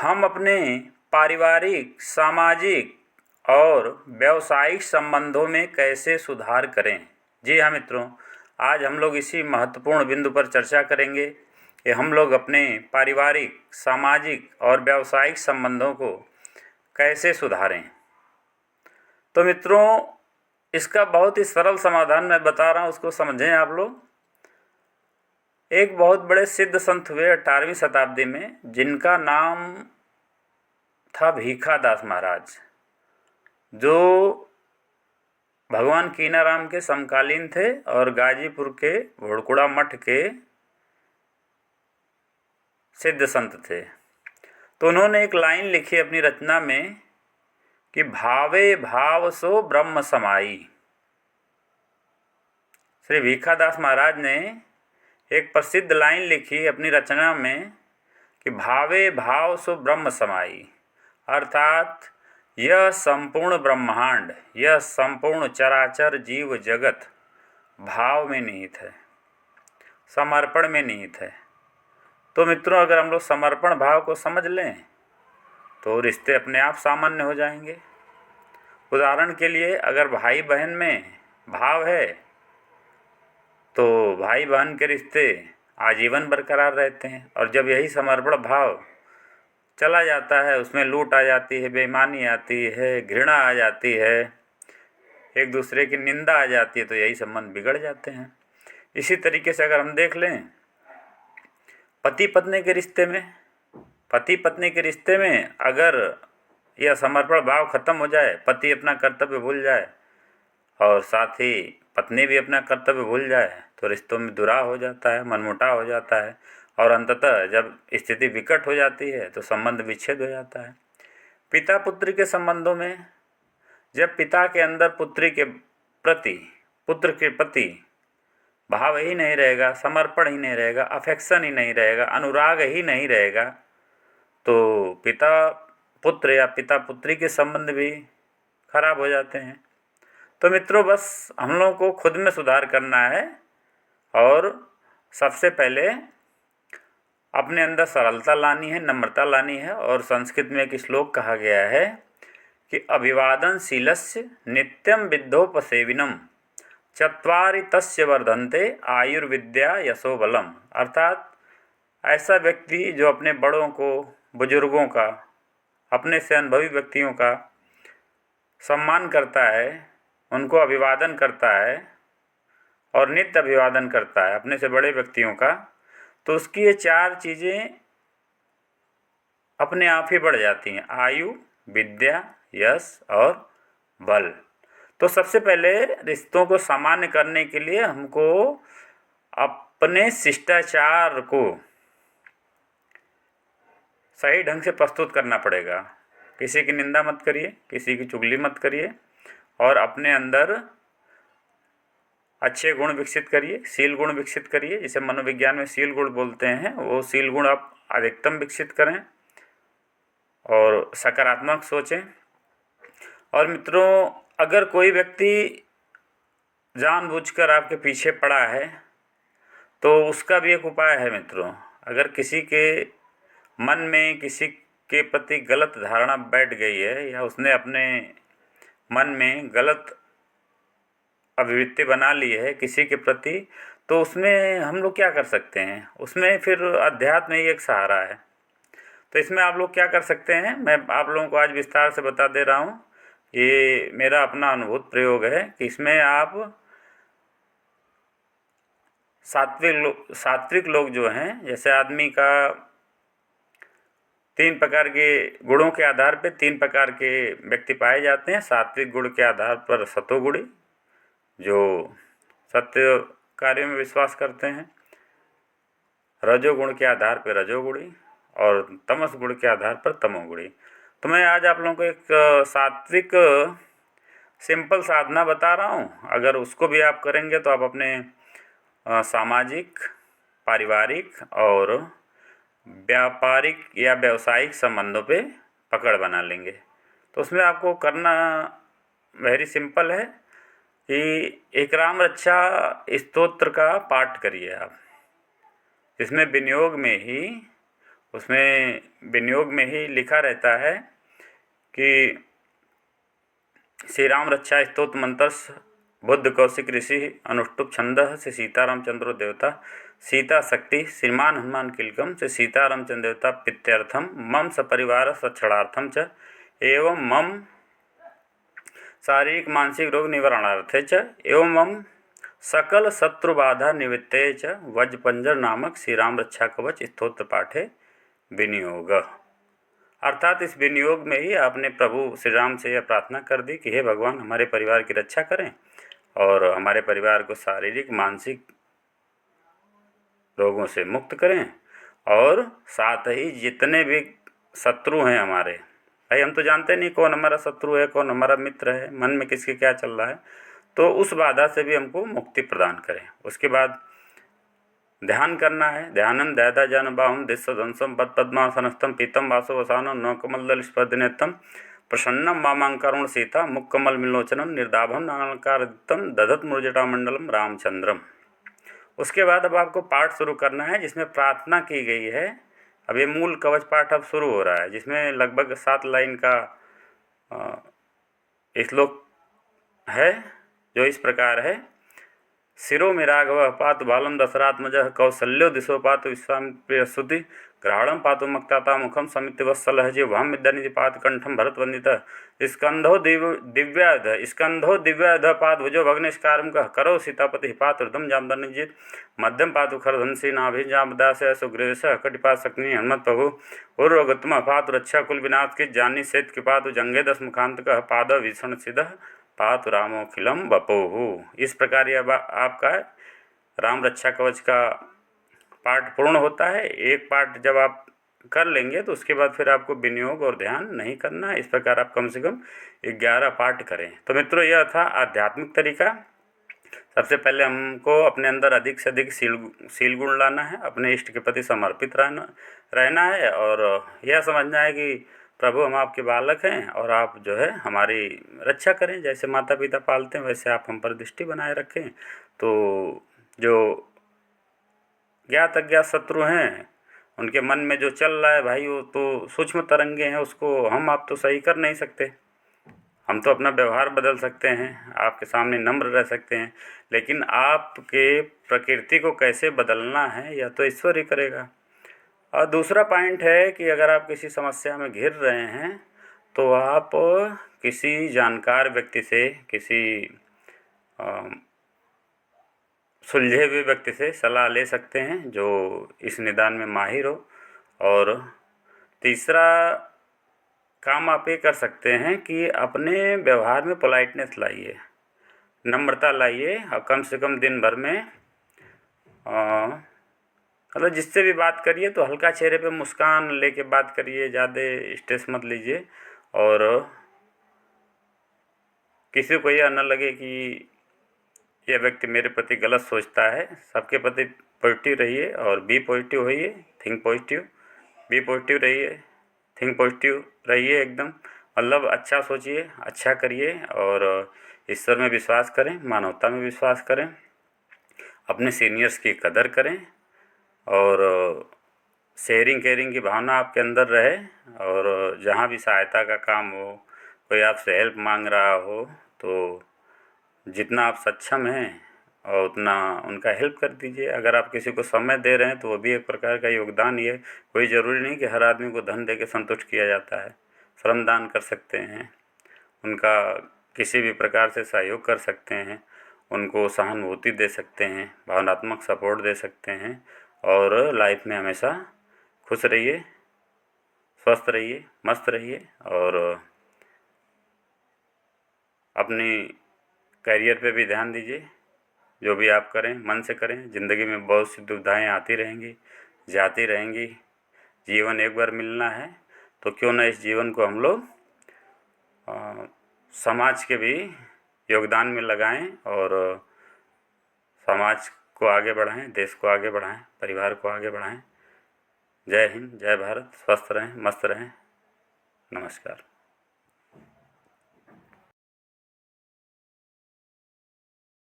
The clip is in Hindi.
हम अपने पारिवारिक, सामाजिक और व्यावसायिक संबंधों में कैसे सुधार करें। जी हाँ मित्रों, आज हम लोग इसी महत्वपूर्ण बिंदु पर चर्चा करेंगे कि हम लोग अपने पारिवारिक, सामाजिक और व्यावसायिक संबंधों को कैसे सुधारें। तो मित्रों, इसका बहुत ही सरल समाधान मैं बता रहा हूँ, उसको समझें आप लोग। एक बहुत बड़े सिद्ध संत हुए 18वीं शताब्दी में, जिनका नाम था भीखादास महाराज, जो भगवान कीनाराम के समकालीन थे और गाजीपुर के घोड़कुड़ा मठ के सिद्ध संत थे। तो उन्होंने एक लाइन लिखी अपनी रचना में कि भावे भाव सो ब्रह्म समाई। श्री भीखादास महाराज ने एक प्रसिद्ध लाइन लिखी अपनी रचना में कि भावे भाव सो ब्रह्म समाई, अर्थात यह संपूर्ण ब्रह्मांड, यह संपूर्ण चराचर जीव जगत भाव में निहित है, समर्पण में निहित है। तो मित्रों, अगर हम लोग समर्पण भाव को समझ लें तो रिश्ते अपने आप सामान्य हो जाएंगे। उदाहरण के लिए, अगर भाई बहन में भाव है तो भाई बहन के रिश्ते आजीवन बरकरार रहते हैं, और जब यही समर्पण भाव चला जाता है, उसमें लूट आ जाती है, बेईमानी आती है, घृणा आ जाती है, एक दूसरे की निंदा आ जाती है, तो यही संबंध बिगड़ जाते हैं। इसी तरीके से अगर हम देख लें पति पत्नी के रिश्ते में अगर यह समर्पण भाव खत्म हो जाए, पति अपना कर्तव्य भूल जाए और साथ ही पत्नी भी अपना कर्तव्य भूल जाए, तो रिश्तों में दुराव हो जाता है, मनमुटाव हो जाता है, और अंततः जब स्थिति विकट हो जाती है तो संबंध विच्छेद हो जाता है। पिता पुत्र के संबंधों में, जब पिता के अंदर पुत्र के प्रति भाव ही नहीं रहेगा, समर्पण ही नहीं रहेगा, अफेक्शन ही नहीं रहेगा, अनुराग ही नहीं रहेगा, तो पिता पुत्र या पिता पुत्री के संबंध भी खराब हो जाते हैं। तो मित्रों, बस हम लोगों को खुद में सुधार करना है, और सबसे पहले अपने अंदर सरलता लानी है, नम्रता लानी है। और संस्कृत में एक श्लोक कहा गया है कि अभिवादनशीलस्य नित्यं विद्योपसेविनम चत्वारि तस्य वर्धन्ते आयुर्विद्या यशो बलम। अर्थात ऐसा व्यक्ति जो अपने बड़ों को, बुजुर्गों का, अपने से अनुभवी व्यक्तियों का सम्मान करता है, उनको अभिवादन करता है और नित्य अभिवादन करता है अपने से बड़े व्यक्तियों का, तो उसकी ये 4 चीज़ें अपने आप ही बढ़ जाती हैं: आयु, विद्या, यश और बल। तो सबसे पहले रिश्तों को सामान्य करने के लिए हमको अपने शिष्टाचार को सही ढंग से प्रस्तुत करना पड़ेगा। किसी की निंदा मत करिए, किसी की चुगली मत करिए, और अपने अंदर अच्छे गुण विकसित करिए, शील गुण विकसित करिए, जिसे मनोविज्ञान में शील गुण बोलते हैं। वो शील गुण आप अधिकतम विकसित करें और सकारात्मक सोचें। और मित्रों, अगर कोई व्यक्ति जानबूझकर आपके पीछे पड़ा है तो उसका भी एक उपाय है मित्रों। अगर किसी के मन में किसी के प्रति गलत धारणा बैठ गई है, या उसने अपने मन में गलत अभिवृत्ति बना ली है किसी के प्रति, तो उसमें हम लोग क्या कर सकते हैं? उसमें फिर अध्यात्म ही एक सहारा है। तो इसमें आप लोग क्या कर सकते हैं, मैं आप लोगों को आज विस्तार से बता दे रहा हूँ। ये मेरा अपना अनुभूत प्रयोग है कि इसमें आप सात्विक लोग जो हैं, जैसे आदमी का 3 प्रकार के गुणों के आधार पे 3 प्रकार के व्यक्ति पाए जाते हैं। सात्विक गुण के आधार पर सतोगुणी, जो सत्य कार्यों में विश्वास करते हैं, रजोगुण के आधार पर रजोगुणी, और तमस गुण के आधार पर तमोगुणी। तो मैं आज आप लोगों को एक सात्विक सिंपल साधना बता रहा हूँ। अगर उसको भी आप करेंगे तो आप अपने सामाजिक, पारिवारिक और व्यापारिक या व्यावसायिक संबंधों पे पकड़ बना लेंगे। तो उसमें आपको करना वेरी सिंपल है कि एक राम रक्षा स्तोत्र का पाठ करिए आप। इसमें विनियोग में ही उसमें विनियोग में ही लिखा रहता है कि श्री राम रक्षा स्तोत्र मंत्र बुद्ध कौशिक ऋषि अनुष्टुप छंद से सीताराम चंद्रो देवता सीता शक्ति श्रीमान हनुमान किलकम से सीताराम चंद्र देवता पित्यर्थम मम सपरिवार सक्षणार्थम च एवं मम शारीरिक मानसिक रोग निवारणार्थे च एवं मम सकल शत्रु बाधा निवृत्ते च वज्रपंजर नामक श्री राम रक्षा कवच स्तोत्र पाठे विनियोग। अर्थात इस विनियोग में ही आपने प्रभु श्री राम से यह प्रार्थना कर दी कि हे भगवान, हमारे परिवार की रक्षा करें और हमारे परिवार को शारीरिक मानसिक रोगों से मुक्त करें, और साथ ही जितने भी शत्रु हैं हमारे, भाई हम तो जानते नहीं कौन हमारा शत्रु है, कौन हमारा मित्र है, मन में किसके क्या चल रहा है, तो उस बाधा से भी हमको मुक्ति प्रदान करें। उसके बाद ध्यान करना है। ध्यानम दयादा जन बाहुम दिस्वंसम पद पद्मासनस्थम पीतम वासो वसानो न कमल स्पर्धनेतम प्रसन्नम मामांकरुण सीता मुक्कमल मिलोचनम निर्दाभम नालकारितम दधत मुरजटा मंडलम रामचंद्रम। उसके बाद अब आपको पाठ शुरू करना है जिसमें प्रार्थना की गई है। अब ये मूल कवच पाठ अब शुरू हो रहा है, जिसमें लगभग 7 लाइन का श्लोक है, जो इस प्रकार है। शिरो में राघव पातु बालम दशरात्मज कौसल्यो दिशो पातु विश्वामित्र स्तुति ग्रहणम पातु मक्ताता मुखम समित वत्सल जिह्वाम विद्यानिधि पात कंठम भरत वंदित स्कंधो दिव्याध पात भुजो भग्निष्कारम करो सीतापति पात हृदम जामदनिजित मध्यम पातु खरधंसी नाभि जामदास सुग्रीवेश कटिपात सक्नि हनुमत प्रभु उर्वगतम पातु रक्षा कुल विनाश की जानी सेत की पातु जंगे दस मुखांत पाद भीषण सिद्ध पातु रामोखिलम बपोहु। इस प्रकार यह आपका राम रक्षा कवच का पाठ पूर्ण होता है। एक पाठ जब आप कर लेंगे तो उसके बाद फिर आपको विनियोग और ध्यान नहीं करना। इस प्रकार आप कम से कम 11 पाठ करें। तो मित्रों, यह था आध्यात्मिक तरीका। सबसे पहले हमको अपने अंदर अधिक से अधिक शील गुण लाना है, अपने इष्ट के प्रति समर्पित रहना है, और यह समझना है कि प्रभु हम आपके बालक हैं और आप जो है हमारी रक्षा करें। जैसे माता पिता पालते हैं वैसे आप हम पर दृष्टि बनाए रखें। तो जो ज्ञात अज्ञात शत्रु हैं उनके मन में जो चल रहा है भाई, वो तो सूक्ष्म तरंगे हैं, उसको हम आप तो सही कर नहीं सकते। हम तो अपना व्यवहार बदल सकते हैं, आपके सामने नम्र रह सकते हैं, लेकिन आपके प्रकृति को कैसे बदलना है यह तो ईश्वर ही करेगा। और दूसरा पॉइंट है कि अगर आप किसी समस्या में घिर रहे हैं तो आप किसी जानकार व्यक्ति से, किसी सुलझे हुए व्यक्ति से सलाह ले सकते हैं जो इस निदान में माहिर हो। और तीसरा काम आप ये कर सकते हैं कि अपने व्यवहार में पोलाइटनेस लाइए, नम्रता लाइए, और कम से कम दिन भर में मतलब जिससे भी बात करिए तो हल्का चेहरे पे मुस्कान लेके बात करिए, ज़्यादा स्ट्रेस मत लीजिए, और किसी को यह न लगे कि यह व्यक्ति मेरे प्रति गलत सोचता है। सबके प्रति पॉजिटिव रहिए और बी पॉजिटिव होइए, थिंक पॉजिटिव, बी पॉजिटिव रहिए, थिंक पॉजिटिव रहिए, एकदम मतलब अच्छा सोचिए, अच्छा करिए, और ईश्वर में विश्वास करें, मानवता में विश्वास करें, अपने सीनियर्स की कदर करें, और शेयरिंग केयरिंग की भावना आपके अंदर रहे। और जहाँ भी सहायता का काम हो, कोई आपसे हेल्प मांग रहा हो, तो जितना आप सक्षम हैं और उतना उनका हेल्प कर दीजिए। अगर आप किसी को समय दे रहे हैं तो वो भी एक प्रकार का योगदान ही है। कोई ज़रूरी नहीं कि हर आदमी को धन दे के संतुष्ट किया जाता है। श्रमदान कर सकते हैं, उनका किसी भी प्रकार से सहयोग कर सकते हैं, उनको सहानुभूति दे सकते हैं, भावनात्मक सपोर्ट दे सकते हैं, और लाइफ में हमेशा खुश रहिए, स्वस्थ रहिए, मस्त रहिए, और अपनी करियर पे भी ध्यान दीजिए। जो भी आप करें मन से करें। ज़िंदगी में बहुत सी दुविधाएं आती रहेंगी, जाती रहेंगी। जीवन एक बार मिलना है, तो क्यों ना इस जीवन को हम लोग समाज के भी योगदान में लगाएं, और समाज को आगे बढ़ाएं, देश को आगे बढ़ाएं, परिवार को आगे बढ़ाएं। जय हिंद, जय भारत। स्वस्थ रहें, मस्त रहें। नमस्कार।